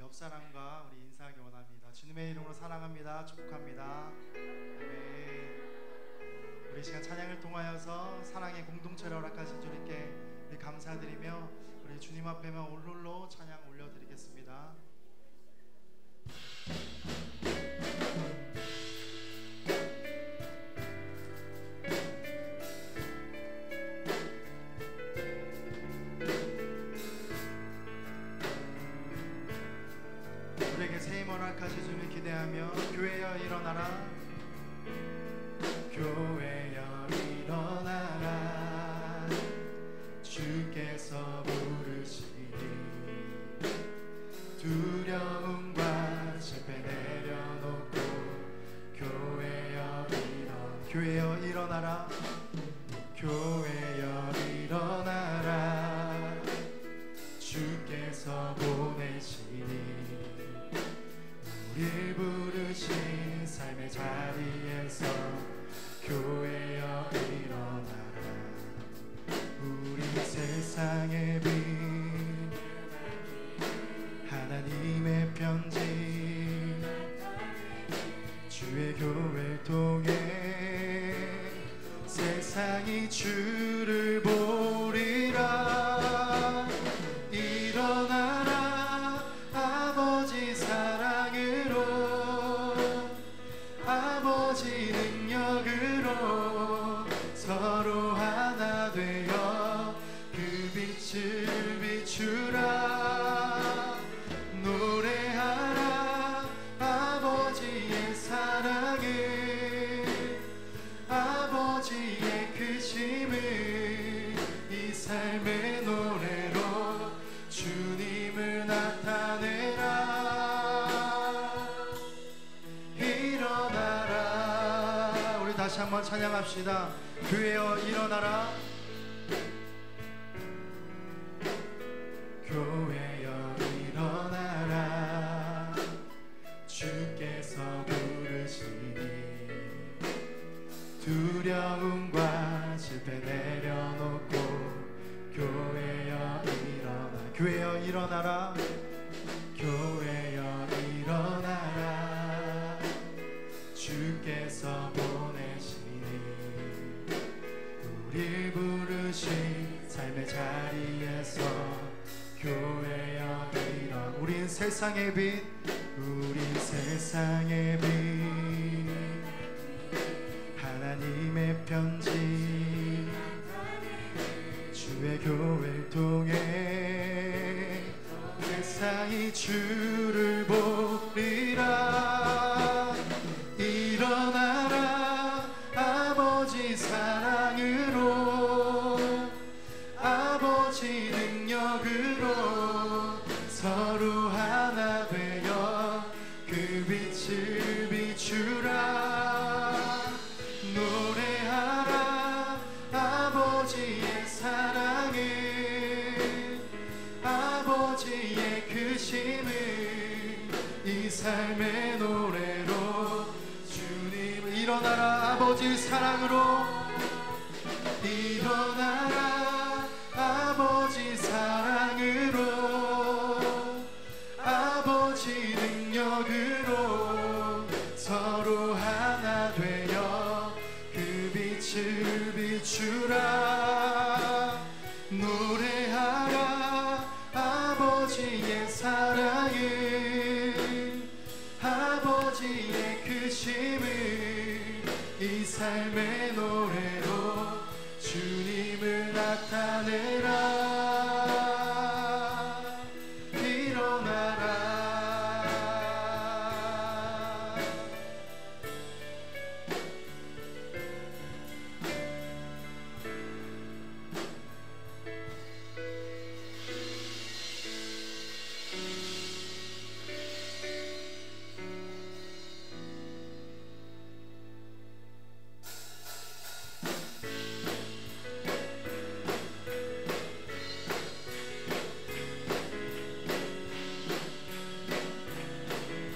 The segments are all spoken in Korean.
옆 사람과 우리 인사하기 원합니다. 주님의 이름으로 사랑합니다. 축복합니다. 아멘. 우리 시간 찬양을 통하여서 사랑의 공동체를 허락하신 주님께 우리 감사드리며 우리 주님 앞에만 홀로 찬양 올려드리겠습니다. 우리에게 새 힘을 허락하신 주님을 기대하며 교회여 일어나라, 교회여 일어나라, 주께서 부르시니 두려움과 실패 내려놓고 교회여 일어나라, 교회여 일어나라, 주께서 보내시니 우릴 부르신 삶의 자리에서 교회여 일어나라. 우리 세상의 빛 하나님의 편지 주의 교회를 통해 세상이 주를 보리라. 일어나라 아버지 사랑으로, 아버지 능력으로 서로 하나 되어 그 빛을 비추라. 노래하라 아버지의 사랑을, 아버지의 크심을 이 삶의 노래로 주님을 나타내라. 일어나라. 우리 다시 한번 찬양합시다. 교회여 일어나라, 교회여 일어나라, 주께서 부르시니 두려움과 실패 내려놓고 교회여 일어나. 교회여 일어나라, 교회여 일어나라, 주께서 보내시니 우릴 부르신 삶의 자리에서 교회여 일어나. 우린 세상의 빛, 우린 세상의 빛 하나님의 편지 주의 교회를 통해 세상이 주를 보리라. 일어나라 아버지 사랑으로, 아버지 능력으로 서로 하나 되어 그 빛을 비추라. 노래하라 아버지의 사랑을, 아버지의 크심을 이 삶의 노래로 주님. 일어나라 아버지 사랑으로, 일어나라 아버지 사랑으로, 아버지 능력으로 서로 하나 되어 그 빛을 비추라. 노래하라 아버지의 사랑을, 아버지의 크심을 이 삶의 노래로 주님을 나타내라. 일어나라.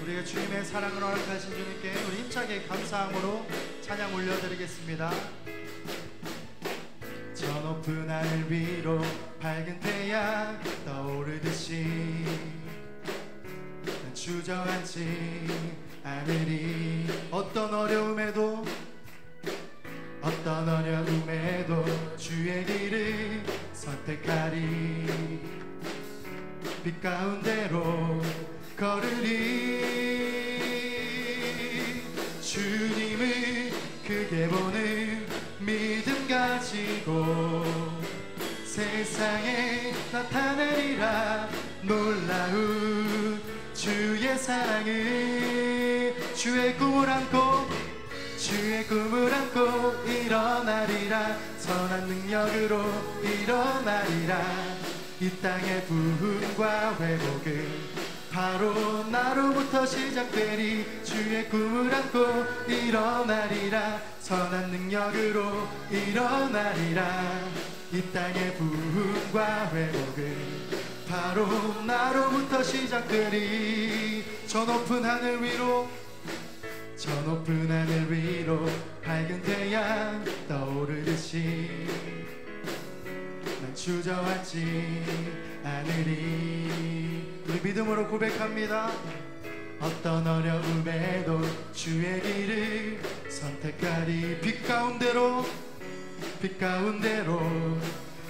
우리가 주님의 사랑을 허락하신 주님께 우리 힘차게 감사함으로 찬양 올려드리겠습니다. 저 높은 하늘 위로 밝은 태양 떠오르듯이 주저앉지 않으리. 어떤 어려움에도 주의 길을 선택하리. 빛 가운데로 걸으리. 주님을 크게 보는 믿음 가지고 세상에 나타내리라. 놀라운 주의 사랑을. 주의 꿈을 안고 일어나리라. 선한 능력으로 일어나리라. 이 땅의 부흥과 회복은 바로 나로부터 시작되리. 주의 꿈을 안고 일어나리라. 선한 능력으로 일어나리라. 이 땅의 부흥과 회복은 바로 나로부터 시작되리. 저 높은 하늘 위로 밝은 태양 떠오르듯이 난 주저앉지 않으리. 우리 믿음으로 고백합니다. 어떤 어려움에도 주의 길을 선택하리. 빛 가운데로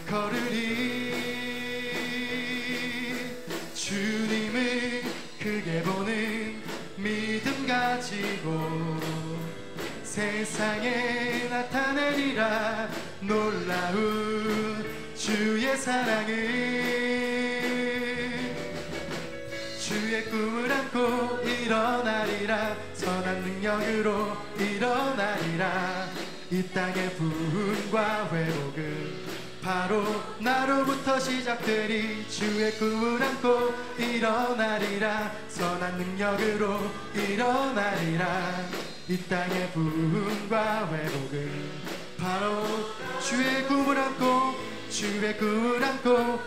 걸으리. 주님을 크게 보는 믿음 가지고 세상에 나타내리라. 놀라운 주의 사랑을. 주의 꿈을 안고 일어나리라. 선한 능력으로 일어나리라. 이 땅의 부흥과 회복은 바로 나로부터 시작되리. 주의 꿈을 안고 일어나리라. 선한 능력으로 일어나리라. 이 땅의 부흥과 회복은 바로 주의 꿈을 안고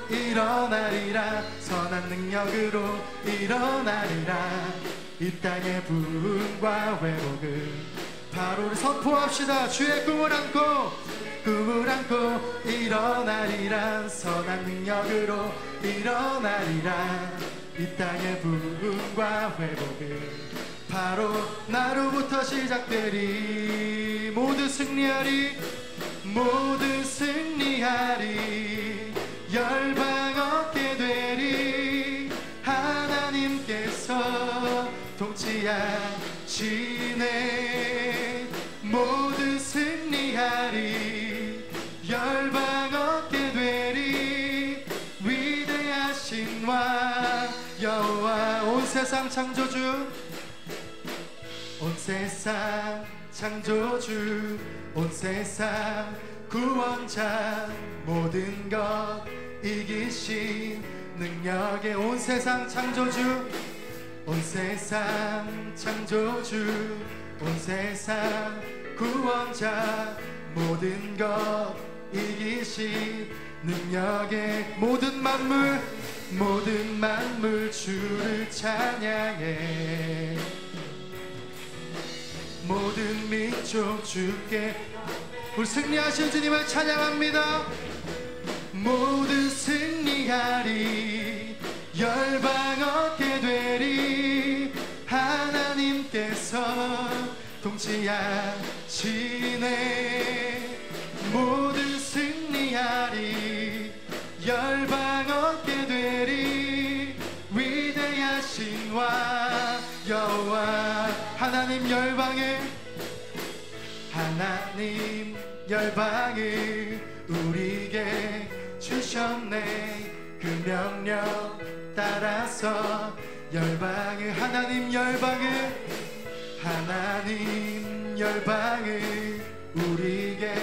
일어나리라. 선한 능력으로 일어나리라. 이 땅의 부흥과 회복은 바로 우리 선포합시다. 주의 꿈을 안고 일어나리라. 선한 능력으로 일어나리라. 이 땅의 부흥과 회복은 바로 나로부터 시작되리. 모두 승리하리. 열방 얻게 되리. 하나님께서 통치하시네. 모두 승리하리. 열방 얻게 되리. 위대하신 왕 여호와. 온 세상 창조주, 온 세상 구원자, 모든 것 이기신 능력의 온 세상 창조주, 온 세상 구원자, 모든 것 이기신 능력의 모든 만물 주를 찬양해. 모든 민족 주께. 우리 승리하신 주님을 찬양합니다. 모두 승리하리. 열방 얻게 되리. 하나님께서 통치하시네. 모두 승리하리. 열방 얻게 되리. 위대하신 왕 여호와. 하나님 열방을 우리에게 주셨네. 그 명령 따라서 하나님 열방을 우리에게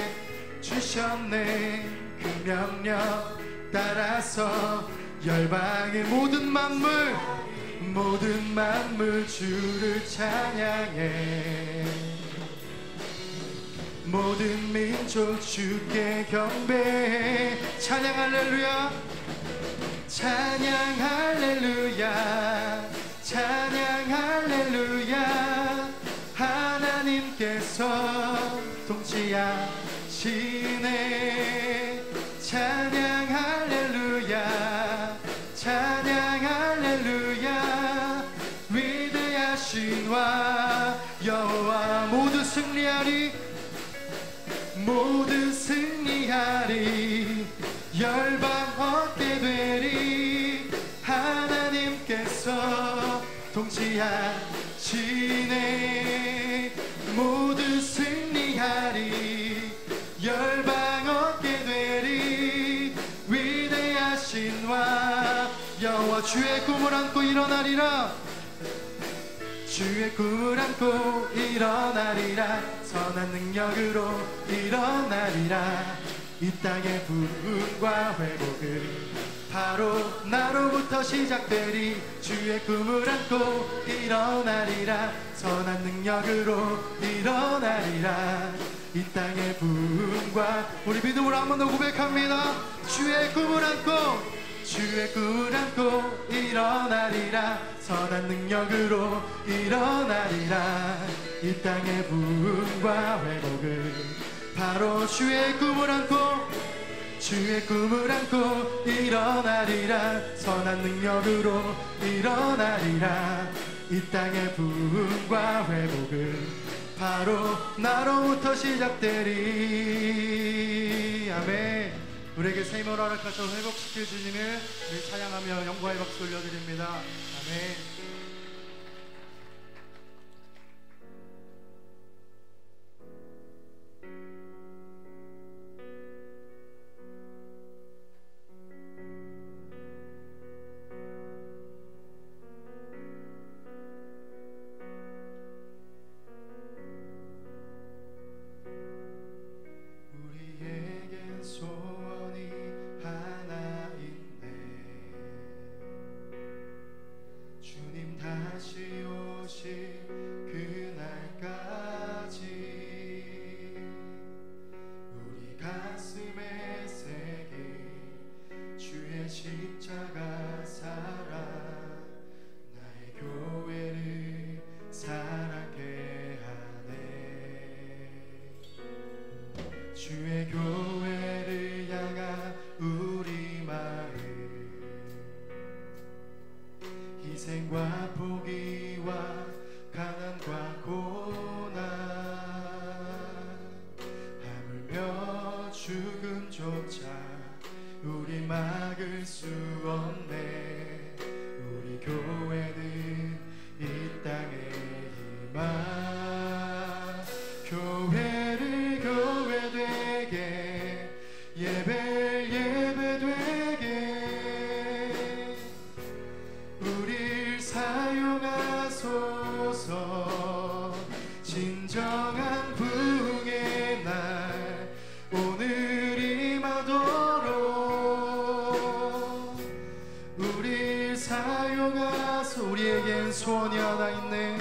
주셨네. 그 명령 따라서 열방의 모든 만물 주를 찬양해. 모든 민족 주께 경배해. 찬양 할렐루야. 하나님께서 통치하시네. 찬양 할렐루야. 신와 여호와 모두 승리하리 모두 승리하리 열방 얻게 되리 하나님께서 통치하시네 모두 승리하리 열방 얻게 되리 위대하신 와 여호와 주의 꿈을 안고 일어나리라 주의 꿈을 안고 일어나리라 선한 능력으로 일어나리라 이 땅의 부흥과 회복은 바로 나로부터 시작되리 주의 꿈을 안고 일어나리라 선한 능력으로 일어나리라 이 땅의 부흥과 우리 믿음으로 한 번 더 고백합니다 주의 꿈을 안고 주의 꿈을 안고 일어나리라 선한 능력으로 일어나리라 이 땅의 부흥과 회복은 바로 주의 꿈을 안고 주의 꿈을 안고 일어나리라 선한 능력으로 일어나리라 이 땅의 부흥과 회복은 바로 나로부터 시작되리 아멘 우리에게 새 힘을 허락하셔 회복시킬 주님을 우리 찬양하며 영광의 박수 올려드립니다 아멘 십자가 살아 나의 교회를 사랑케 하네 주의 교회를 향한 우리 마음 희생과 포기와 가난과 고난 하물며 죽음조차 우리 막을 수 없네 우리 교회는 이 땅에 희망 교회를 교회되게 예배를 예배되게 우릴 사용하소서 진정한 부흥의 날 오늘 임하도록 우릴 사용하소 우리에겐 소원이 하나 있네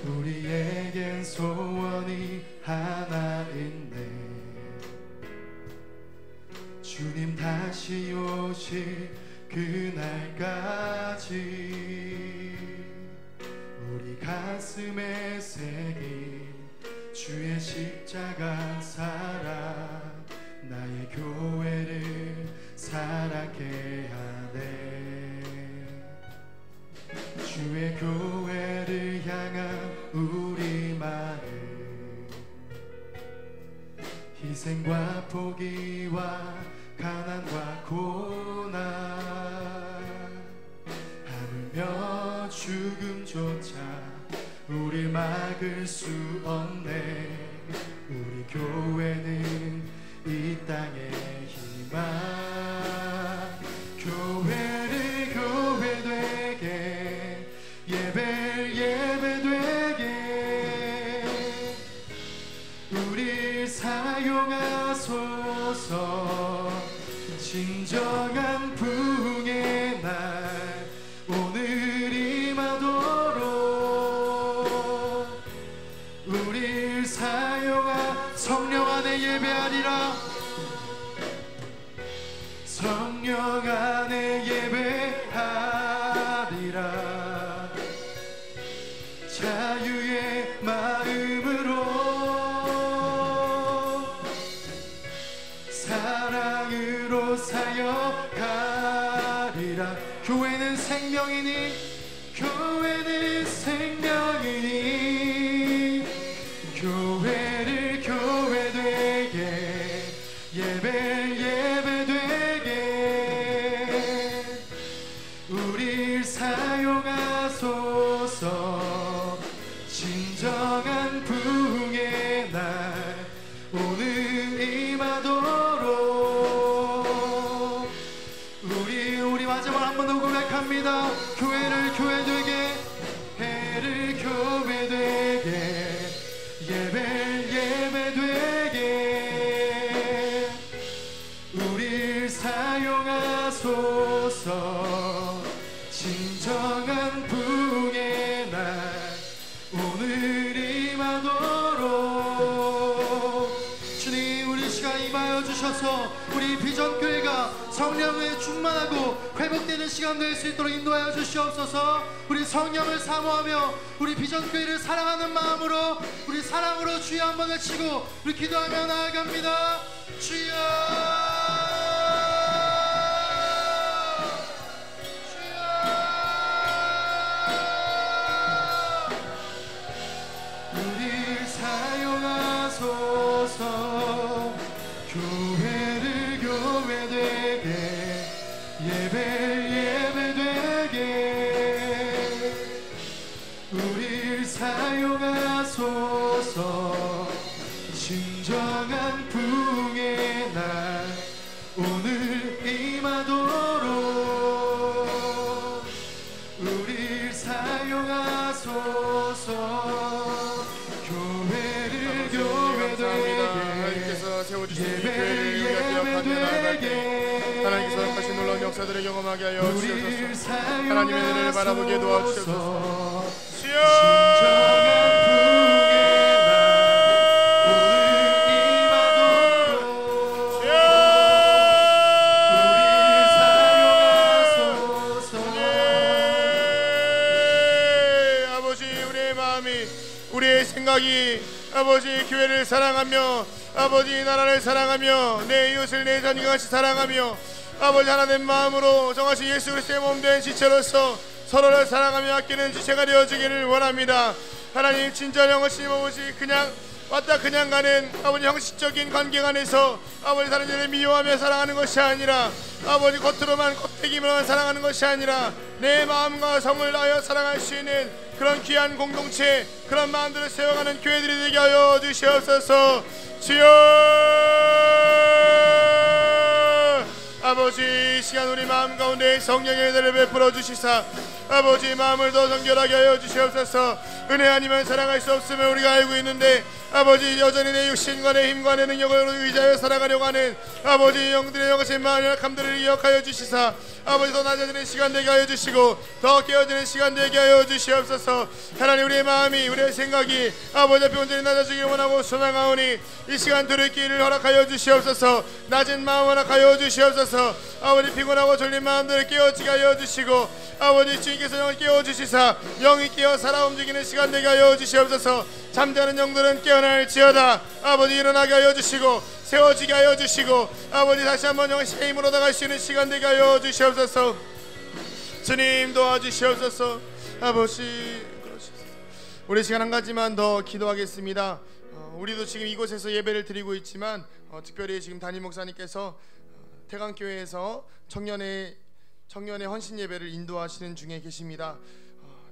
우리에겐 소원이 하나 있네 주님 다시 오실 그날까지 우리 가슴에 새긴 주의 십자가 사랑 나의 교회를 사랑케 하네 주의 교회를 향한 우리 마음 희생과 포기와 가난과 고난 하물며 죽음조차 우릴 막을 수 없네 우리 교회는 이 땅의 희망 교회를 교회되게 예배를 예배되게 우릴 사용하소서 진정한 부흥의 날 오늘 임하도록 우릴 사용하 성령 안에 예배하리라 교회는 생명이니 교회를 교회되게 예배를 예배되게 우릴 사용하소서. 진정한 부흥의 날 오늘 임하도록 우리 마지막 한 번 더 고백합니다. 교회를 교회되게 해를 교회되게 예배를 예배되게 우릴 사용하소서. 진정한 부흥의 날 오늘 임하도록 주님, 우리 시간 임하여 주셔서 우리 비전교회가 성령에 충만하고 회복되는 시간 될 수 있도록 인도하여 주시옵소서. 우리 성령을 사모하며 우리 비전교회를 사랑하는 마음으로 우리 사랑으로 주여 한번 외치고 우리 기도하며 나아갑니다. 주여 교회를 교회되게 예배를 예배되게 우릴 사용하소서. 진정한 부흥의 날 오늘 임하도록 우릴 사용하소서. 교회를 교회되게 세워주신 교회를 우리가 기억하며 나아갈 때 하나님께서 하신 놀라운 역사들을 경험하게 하여 주시옵소서. 하나님의 은혜를 바라보게 도와주시옵소서. 주여 우리의 생각이 아버지 교회를 사랑하며 아버지 나라를 사랑하며 내 이웃을 내 자녀과 같이 사랑하며 아버지 하나된 마음으로 정하신 예수 그리스도의 몸된 지체로서 서로를 사랑하며 아끼는 지체가 되어주기를 원합니다. 하나님 진짜 영어심 아버지 그냥 왔다 그냥 가는 아버지 형식적인 관계 안에서 아버지 다른 자를 미워하며 사랑하는 것이 아니라 아버지 겉으로만 겉대기만 사랑하는 것이 아니라 내 마음과 성을 다하여 사랑할 수 있는 그런 귀한 공동체 그런 마음들을 세워가는 교회들이 되게 하여 주시옵소서. 주여 아버지 이 시간 우리 마음 가운데 성령의 은혜를 베풀어 주시사 아버지 마음을 더 정결하게 하여 주시옵소서. 은혜 아니면 사랑할 수 없음을 우리가 알고 있는데 아버지 여전히 내 육신과 내 힘과 내 능력을 의지하여 살아가려고 하는 아버지 영들의 영하신 마음의 감들을 기억하여 주시사 아버지 더 낮아지는 시간 되게 하여 주시고 더 깨어지는 시간 되게 하여 주시옵소서. 하나님 우리의 마음이 우리의 생각이 아버지 앞에 온전히 낮아지기를 원하고 소망하오니 이 시간 들을 허락하여 주시옵소서. 낮은 마음 허락하여 주시옵소서. 아버지 피곤하고 졸린 마음들을 깨어지게 하여 주시고 아버지 주님께서 영을 깨워주시사 영이 깨어 살아 움직이는 시간 되게 하여 주시옵소서. 잠자는 영들은 깨어날지어다 아버지 일어나게 하여 주시고 세워지게 하여 주시고 아버지 다시 한번 영의 힘으로 나갈 수 있는 시간 되게 하여 주시옵소서. 주님 도와주시옵소서. 아버지 우리 시간 한 가지만 더 기도하겠습니다. 우리도 지금 이곳에서 예배를 드리고 있지만 특별히 지금 담임 목사님께서 태강교회에서 청년의 헌신 예배를 인도하시는 중에 계십니다.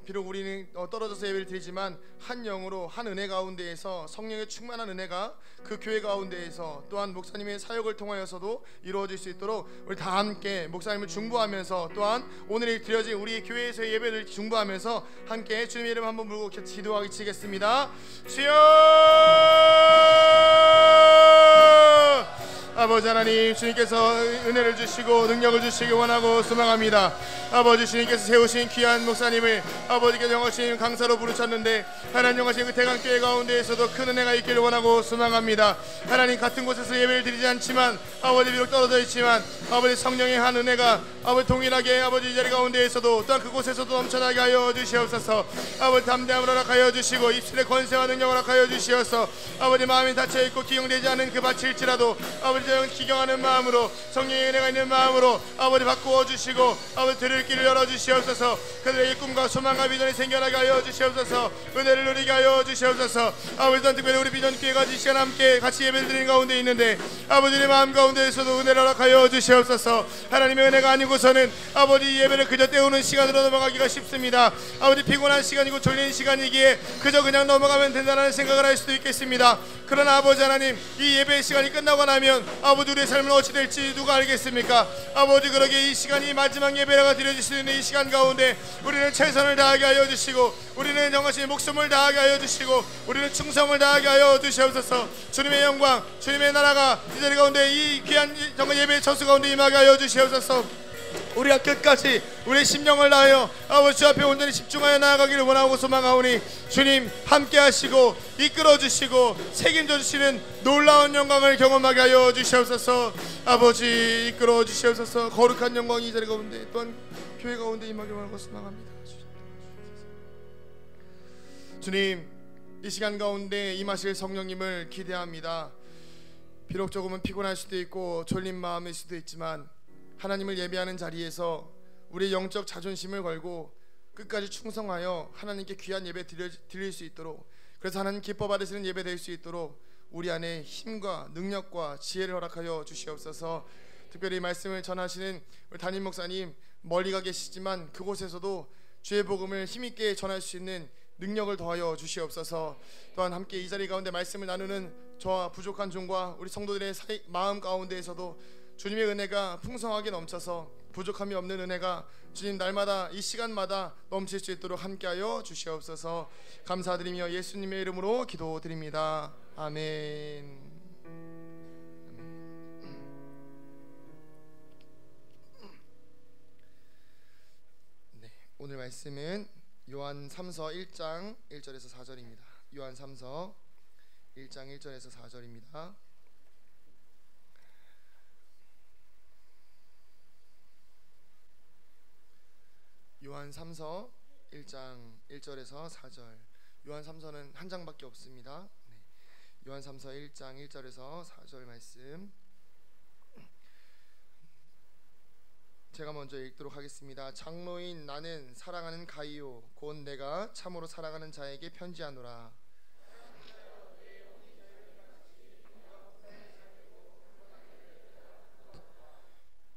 비록 우리는 떨어져서 예배를 드리지만 한 영으로 한 은혜 가운데에서 성령의 충만한 은혜가 그 교회 가운데에서 또한 목사님의 사역을 통하여서도 이루어질 수 있도록 우리 다 함께 목사님을 중보하면서 또한 오늘 드려진 우리 교회에서의 예배를 중보하면서 함께 주님의 이름 한번 부르고 기도하기 치겠습니다. 주여 아버지 하나님 주님께서 은혜를 주시고 능력을 주시기 원하고 소망합니다. 아버지 주님께서 세우신 귀한 목사님을 아버지께서 영하신 강사로 부르셨는데 하나님 영하신 그 대강교회 가운데에서도 큰 은혜가 있기를 원하고 소망합니다. 하나님 같은 곳에서 예배를 드리지 않지만 아버지 비록 떨어져 있지만 아버지 성령의 한 은혜가 아버지 동일하게 아버지 이 자리 가운데에서도 또한 그곳에서도 넘쳐나게 하여 주시옵소서. 아버지 담대함을 허락하여 주시고 입술의 권세와 능력을 허락하여 주시어서 아버지 마음이 닫혀있고 기용되지 않은 그 밭일지라도 아버지 아버지 기경하는 마음으로 성령의 은혜가 있는 마음으로 아버지 바꾸어 주시고 아버지 들을 길을 열어 주시옵소서. 그들에게 꿈과 소망과 비전이 생겨나게 하여 주시옵소서. 은혜를 누리게 하여 주시옵소서. 아버지 특별히 우리 비전교회가 이 시간 함께 같이 예배를 드리는 가운데 있는데 아버지의 마음 가운데에서도 은혜를 허락하여 주시옵소서. 하나님의 은혜가 아니고서는 아버지 예배를 그저 때우는 시간으로 넘어가기가 쉽습니다. 아버지 피곤한 시간이고 졸린 시간이기에 그저 그냥 넘어가면 된다는 생각을 할 수도 있겠습니다. 그러나 아버지 하나님, 이 예배 시간이 끝나고 나면 아버지 우리의 삶은 어찌 될지 누가 알겠습니까? 아버지 그러기에 이 시간이 마지막 예배가 드려질 수 있는 이 시간 가운데 우리는 최선을 다하게 하여 주시고 우리는 정말 목숨을 다하게 하여 주시고 우리는 충성을 다하게 하여 주시옵소서. 주님의 영광, 주님의 나라가 이 자리 가운데 이 귀한 정말 예배의 처수 가운데 임하게 하여 주시옵소서. 우리가 끝까지 우리의 심령을 다하여 아버지 앞에 온전히 집중하여 나아가기를 원하고 소망하오니 주님 함께 하시고 이끌어 주시고 책임져 주시는 놀라운 영광을 경험하게 하여 주시옵소서. 아버지 이끌어 주시옵소서. 거룩한 영광이 이 자리 가운데 또한 교회 가운데 임하기를 원하고 소망합니다. 주님, 이 시간 가운데 임하실 성령님을 기대합니다. 비록 조금은 피곤할 수도 있고 졸린 마음일 수도 있지만 하나님을 예배하는 자리에서 우리의 영적 자존심을 걸고 끝까지 충성하여 하나님께 귀한 예배 드릴 수 있도록, 그래서 하나님 기뻐 받으시는 예배 될 수 있도록 우리 안에 힘과 능력과 지혜를 허락하여 주시옵소서. 특별히 말씀을 전하시는 우리 담임 목사님 멀리 가 계시지만 그곳에서도 주의 복음을 힘있게 전할 수 있는 능력을 더하여 주시옵소서. 또한 함께 이 자리 가운데 말씀을 나누는 저와 부족한 종과 우리 성도들의 마음 가운데에서도 주님의 은혜가 풍성하게 넘쳐서 부족함이 없는 은혜가 주님 날마다 이 시간마다 넘칠 수 있도록 함께하여 주시옵소서. 감사드리며 예수님의 이름으로 기도드립니다. 아멘. 네, 오늘 말씀은 요한 3서 1장 1절에서 4절입니다. 요한 3서 1장 1절에서 4절입니다. 요한 3서 1장 1절에서 4절. 요한 3서는 한 장밖에 없습니다. 네. 요한 3서 1장 1절에서 4절 말씀 제가 먼저 읽도록 하겠습니다. 장로인 나는 사랑하는 가이오 곧 내가 참으로 사랑하는 자에게 편지하노라.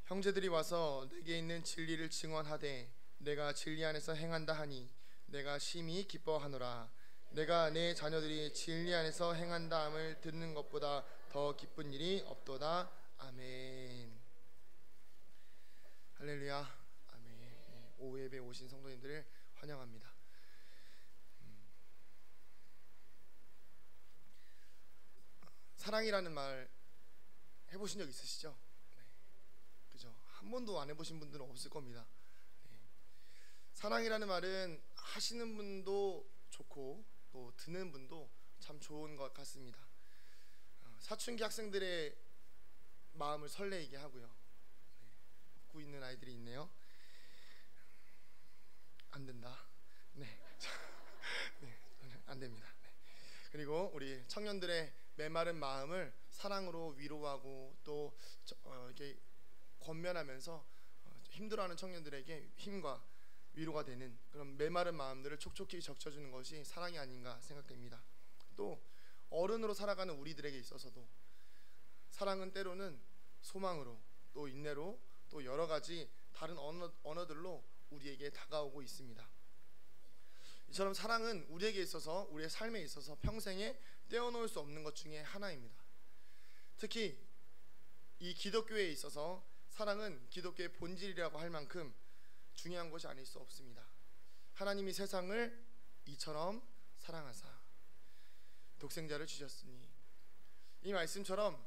형제들이 와서 내게 있는 진리를 증언하되 내가 진리 안에서 행한다 하니 내가 심히 기뻐하노라. 내가 내 자녀들이 진리 안에서 행한다 함을 듣는 것보다 더 기쁜 일이 없도다. 아멘. 할렐루야. 아멘. 네, 오후 예배에 오신 성도님들을 환영합니다. 사랑이라는 말 해보신 적 있으시죠? 네. 그죠? 한 번도 안 해보신 분들은 없을 겁니다. 사랑이라는 말은 하시는 분도 좋고 또 듣는 분도 참 좋은 것 같습니다. 사춘기 학생들의 마음을 설레이게 하고요. 웃고 있는 아이들이 있네요. 안 된다. 네, 네, 안 됩니다. 네. 그리고 우리 청년들의 메마른 마음을 사랑으로 위로하고 또 이렇게 권면하면서 힘들어하는 청년들에게 힘과 위로가 되는 그런 메마른 마음들을 촉촉히 적셔주는 것이 사랑이 아닌가 생각됩니다. 또 어른으로 살아가는 우리들에게 있어서도 사랑은 때로는 소망으로 또 인내로 또 여러 가지 다른 언어들로 우리에게 다가오고 있습니다. 이처럼 사랑은 우리에게 있어서 우리의 삶에 있어서 평생에 떼어놓을 수 없는 것 중에 하나입니다. 특히 이 기독교에 있어서 사랑은 기독교의 본질이라고 할 만큼 중요한 것이 아닐 수 없습니다. 하나님이 세상을 이처럼 사랑하사 독생자를 주셨으니, 이 말씀처럼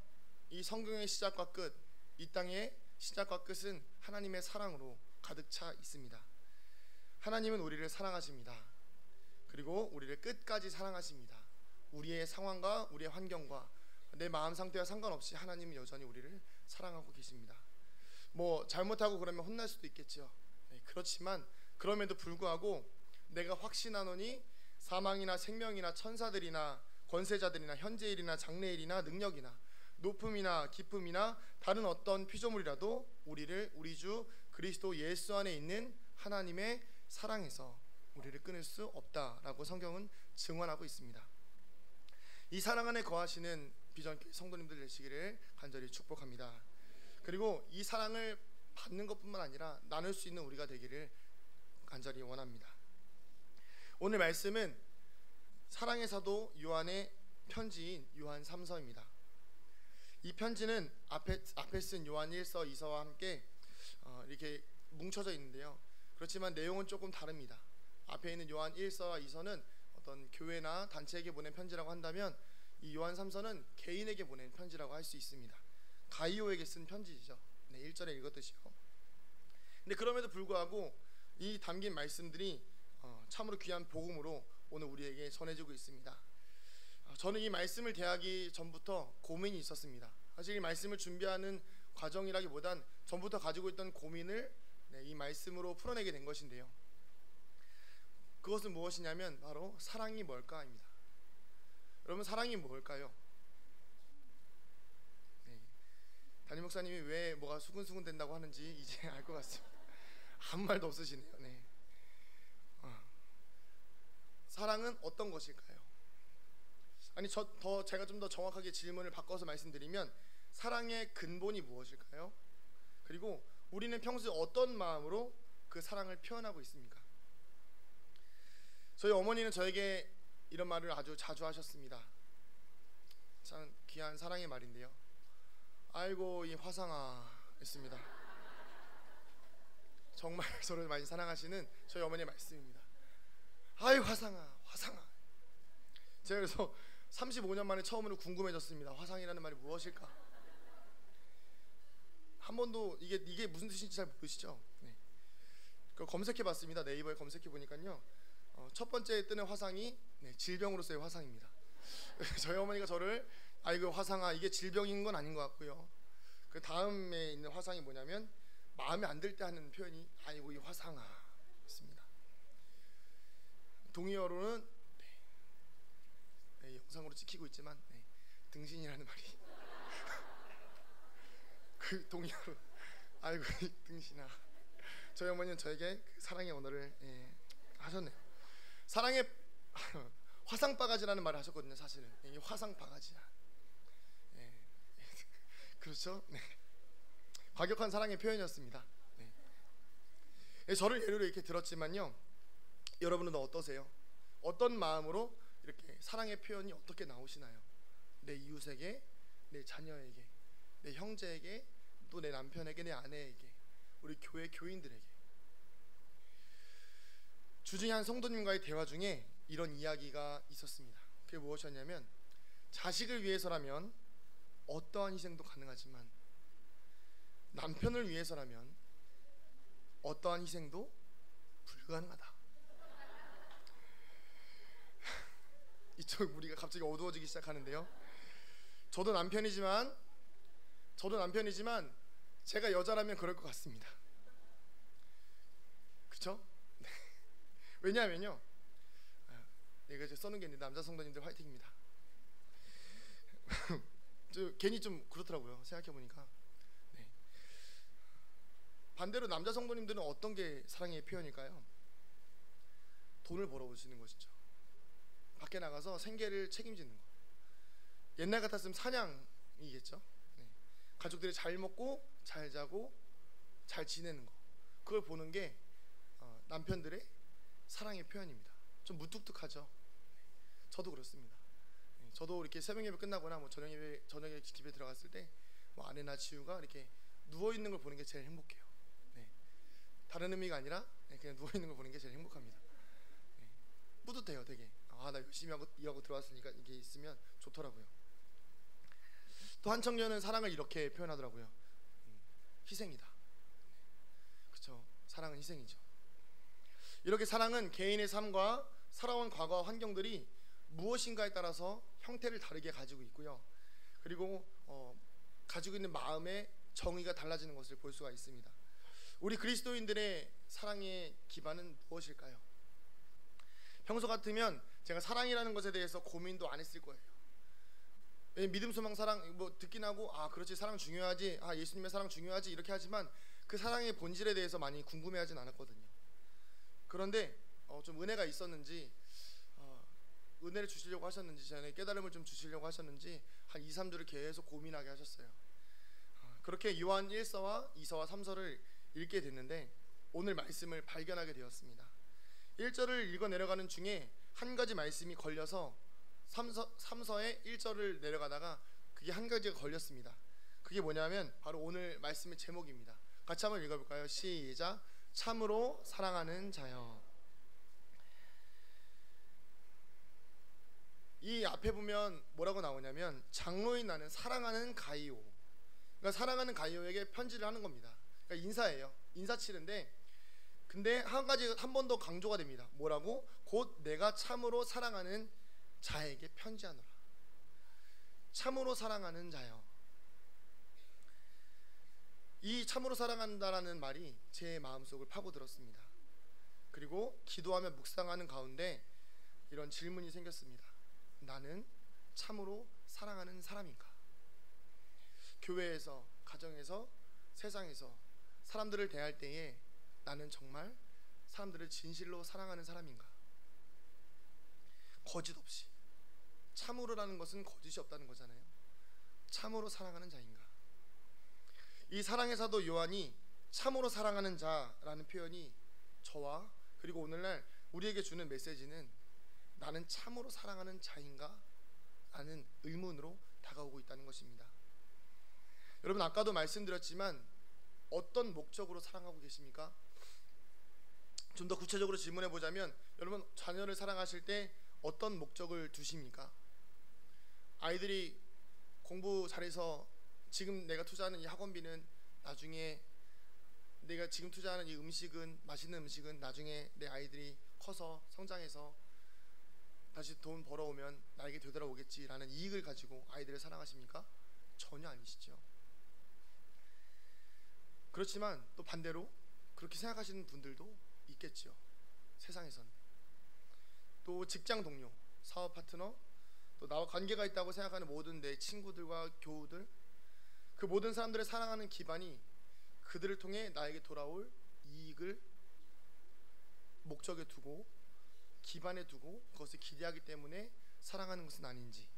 이 성경의 시작과 끝, 이 땅의 시작과 끝은 하나님의 사랑으로 가득 차 있습니다. 하나님은 우리를 사랑하십니다. 그리고 우리를 끝까지 사랑하십니다. 우리의 상황과 우리의 환경과 내 마음 상태와 상관없이 하나님은 여전히 우리를 사랑하고 계십니다. 뭐 잘못하고 그러면 혼날 수도 있겠죠. 그렇지만 그럼에도 불구하고 내가 확신하노니 사망이나 생명이나 천사들이나 권세자들이나 현재일이나 장래일이나 능력이나 높음이나 깊음이나 다른 어떤 피조물이라도 우리를 우리 주 그리스도 예수 안에 있는 하나님의 사랑에서 우리를 끊을 수 없다라고 성경은 증언하고 있습니다. 이 사랑 안에 거하시는 비전교회 성도님들 되시기를 간절히 축복합니다. 그리고 이 사랑을 받는 것뿐만 아니라 나눌 수 있는 우리가 되기를 간절히 원합니다. 오늘 말씀은 사랑의 사도 요한의 편지인 요한 3서입니다. 이 편지는 앞에 쓴 요한 1서, 2서와 함께 이렇게 뭉쳐져 있는데요. 그렇지만 내용은 조금 다릅니다. 앞에 있는 요한 1서와 2서는 어떤 교회나 단체에게 보낸 편지라고 한다면 이 요한 3서는 개인에게 보낸 편지라고 할 수 있습니다. 가이오에게 쓴 편지죠. 1절에 읽었듯이요. 근데 그럼에도 불구하고 이 담긴 말씀들이 참으로 귀한 복음으로 오늘 우리에게 전해지고 있습니다. 저는 이 말씀을 대하기 전부터 고민이 있었습니다. 사실 이 말씀을 준비하는 과정이라기보단 전부터 가지고 있던 고민을 이 말씀으로 풀어내게 된 것인데요. 그것은 무엇이냐면 바로 사랑이 뭘까입니다. 여러분, 사랑이 뭘까요? 담임 목사님이 왜 뭐가 수근수근 된다고 하는지 이제 알 것 같습니다. 아무 말도 없으시네요. 사랑은 어떤 것일까요? 아니, 제가 좀 더 정확하게 질문을 바꿔서 말씀드리면 사랑의 근본이 무엇일까요? 그리고 우리는 평소에 어떤 마음으로 그 사랑을 표현하고 있습니까? 저희 어머니는 저에게 이런 말을 아주 자주 하셨습니다. 참 귀한 사랑의 말인데요. 아이고 이 화상아 했습니다. 정말 저를 많이 사랑하시는 저희 어머니의 말씀입니다. 아이 화상아, 화상아. 제가 그래서 35년 만에 처음으로 궁금해졌습니다. 화상이라는 말이 무엇일까? 한 번도 이게 무슨 뜻인지 잘 모르시죠? 그걸 검색해봤습니다. 네이버에 검색해보니까요, 첫 번째 뜨는 화상이 질병으로서의 화상입니다. 저희 어머니가 저를 아이고 화상아, 이게 질병인 건 아닌 것 같고요. 그 다음에 있는 화상이 뭐냐면 마음에 안 들 때 하는 표현이 아이고 이 화상아 있습니다. 동의어로는 영상으로 찍히고 있지만 등신이라는 말이 그 동의어로 아이고 이 등신아. 저희 어머니는 저에게 그 사랑의 언어를 하셨네요. 사랑의 화상바가지라는 말을 하셨거든요. 사실은 이 화상바가지야. 그렇죠? 과격한 사랑의 표현이었습니다. 저를 예로 이렇게 들었지만요, 여러분은 어떠세요? 어떤 마음으로 이렇게 사랑의 표현이 어떻게 나오시나요? 내 이웃에게, 내 자녀에게, 내 형제에게, 또 내 남편에게, 내 아내에게, 우리 교회 교인들에게. 주중에 한 성도님과의 대화 중에 이런 이야기가 있었습니다. 그게 무엇이었냐면, 자식을 위해서라면 어떠한 희생도 가능하지만 남편을 위해서라면 어떠한 희생도 불가능하다. 이쪽 무리가 갑자기 어두워지기 시작하는데요. 저도 남편이지만 제가 여자라면 그럴 것 같습니다. 그렇죠? 왜냐하면요, 이거 이제 써는 게 있는데 남자 성도님들 화이팅입니다. 괜히 좀 그렇더라고요. 생각해보니까. 반대로 남자 성도님들은 어떤 게 사랑의 표현일까요? 돈을 벌어오시는 것이죠. 밖에 나가서 생계를 책임지는 것. 옛날 같았으면 사냥이겠죠. 가족들이 잘 먹고 잘 자고 잘 지내는 것, 그걸 보는 게 남편들의 사랑의 표현입니다. 좀 무뚝뚝하죠. 저도 그렇습니다. 저도 이렇게 새벽 예배 끝나거나 뭐 저녁에 집에 들어갔을 때 뭐 아내나 지우가 이렇게 누워 있는 걸 보는 게 제일 행복해요. 다른 의미가 아니라 그냥 누워 있는 걸 보는 게 제일 행복합니다. 뿌듯해요, 되게. 아, 나 열심히 일하고 들어왔으니까 이게 있으면 좋더라고요. 또 한 청년은 사랑을 이렇게 표현하더라고요. 희생이다. 그렇죠. 사랑은 희생이죠. 이렇게 사랑은 개인의 삶과 살아온 과거와 환경들이 무엇인가에 따라서 형태를 다르게 가지고 있고요. 그리고 가지고 있는 마음의 정의가 달라지는 것을 볼 수가 있습니다. 우리 그리스도인들의 사랑의 기반은 무엇일까요? 평소 같으면 제가 사랑이라는 것에 대해서 고민도 안 했을 거예요. 믿음, 소망, 사랑 뭐 듣긴 하고 그렇지, 사랑 중요하지, 예수님의 사랑 중요하지 이렇게 하지만 그 사랑의 본질에 대해서 많이 궁금해하진 않았거든요. 그런데 좀 은혜가 있었는지 은혜를 주시려고 하셨는지, 전에 깨달음을 좀 주시려고 하셨는지 한 2, 3주를 계속 고민하게 하셨어요. 그렇게 요한 1서와 2서와 3서를 읽게 됐는데 오늘 말씀을 발견하게 되었습니다. 1절을 읽어 내려가는 중에 한 가지 말씀이 걸려서 3서의 1절을 내려가다가 그게 한 가지가 걸렸습니다. 그게 뭐냐면 바로 오늘 말씀의 제목입니다. 같이 한번 읽어볼까요? 시작. 참으로 사랑하는 자여. 이 앞에 보면 뭐라고 나오냐면 장로인 나는 사랑하는 가이오. 그러니까 사랑하는 가이오에게 편지를 하는 겁니다. 그러니까 인사예요. 인사치는데 근데 한 가지 한 번 더 강조가 됩니다. 뭐라고? 곧 내가 참으로 사랑하는 자에게 편지하노라. 참으로 사랑하는 자여. 이 참으로 사랑한다라는 말이 제 마음속을 파고들었습니다. 그리고 기도하며 묵상하는 가운데 이런 질문이 생겼습니다. 나는 참으로 사랑하는 사람인가? 교회에서, 가정에서, 세상에서 사람들을 대할 때에 나는 정말 사람들을 진실로 사랑하는 사람인가? 거짓 없이. 참으로라는 것은 거짓이 없다는 거잖아요. 참으로 사랑하는 자인가? 이 사랑의 사도 요한이 참으로 사랑하는 자라는 표현이 저와 그리고 오늘날 우리에게 주는 메시지는 나는 참으로 사랑하는 자인가? 라는 의문으로 다가오고 있다는 것입니다. 여러분, 아까도 말씀드렸지만 어떤 목적으로 사랑하고 계십니까? 좀 더 구체적으로 질문해 보자면 여러분, 자녀를 사랑하실 때 어떤 목적을 두십니까? 아이들이 공부 잘해서 지금 내가 투자하는 이 학원비는 나중에, 내가 지금 투자하는 이 음식은, 맛있는 음식은 나중에 내 아이들이 커서 성장해서 다시 돈 벌어오면 나에게 되돌아오겠지라는 이익을 가지고 아이들을 사랑하십니까? 전혀 아니시죠. 그렇지만 또 반대로 그렇게 생각하시는 분들도 있겠죠. 세상에서는. 또 직장 동료, 사업 파트너, 또 나와 관계가 있다고 생각하는 모든 내 친구들과 교우들, 그 모든 사람들을 사랑하는 기반이 그들을 통해 나에게 돌아올 이익을 목적에 두고 기반에 두고 그것을 기대하기 때문에 사랑하는 것은 아닌지.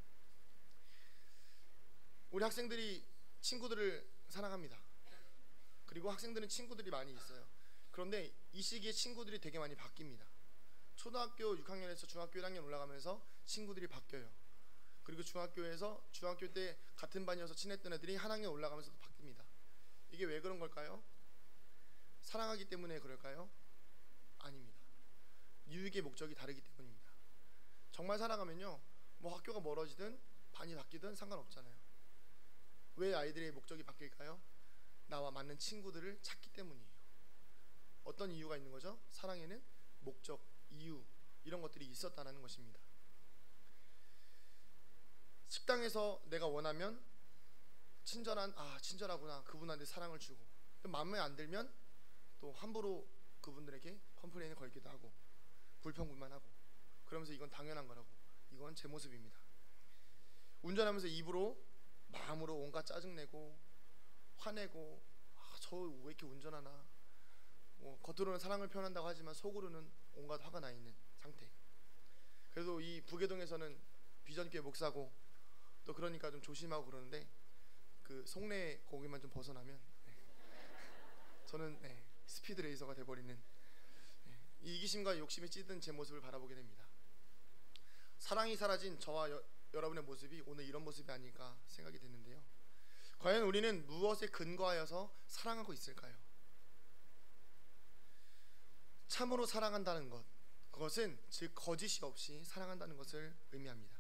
우리 학생들이 친구들을 사랑합니다. 그리고 학생들은 친구들이 많이 있어요. 그런데 이 시기에 친구들이 되게 많이 바뀝니다. 초등학교 6학년에서 중학교 1학년 올라가면서 친구들이 바뀌어요. 그리고 중학교 때 같은 반이어서 친했던 애들이 한 학년 올라가면서도 바뀝니다. 이게 왜 그런 걸까요? 사랑하기 때문에 그럴까요? 아닙니다. 유익의 목적이 다르기 때문입니다. 정말 사랑하면요, 뭐 학교가 멀어지든 반이 바뀌든 상관없잖아요. 왜 아이들의 목적이 바뀔까요? 나와 맞는 친구들을 찾기 때문이에요. 어떤 이유가 있는 거죠? 사랑에는 목적, 이유, 이런 것들이 있었다는 것입니다. 식당에서 내가 원하면 친절하구나, 그분한테 사랑을 주고, 마음에 안 들면 또 함부로 그분들에게 컴플레인을 걸기도 하고 불평불만하고, 그러면서 이건 당연한 거라고, 이건 제 모습입니다. 운전하면서 입으로 마음으로 온갖 짜증내고 화내고, 저 왜 이렇게 운전하나, 겉으로는 사랑을 표현한다고 하지만 속으로는 온갖 화가 나 있는 상태. 그래도 이 부계동에서는 비전교회 목사고 또 그러니까 좀 조심하고 그러는데, 그 속내 거기만 좀 벗어나면 저는 스피드 레이서가 돼버리는 이 이기심과 욕심에 찌든 제 모습을 바라보게 됩니다. 사랑이 사라진 저와 여러분의 모습이 오늘 이런 모습이 아닐까 생각이 됐는데요. 과연 우리는 무엇에 근거하여서 사랑하고 있을까요? 참으로 사랑한다는 것, 그것은 즉 거짓이 없이 사랑한다는 것을 의미합니다.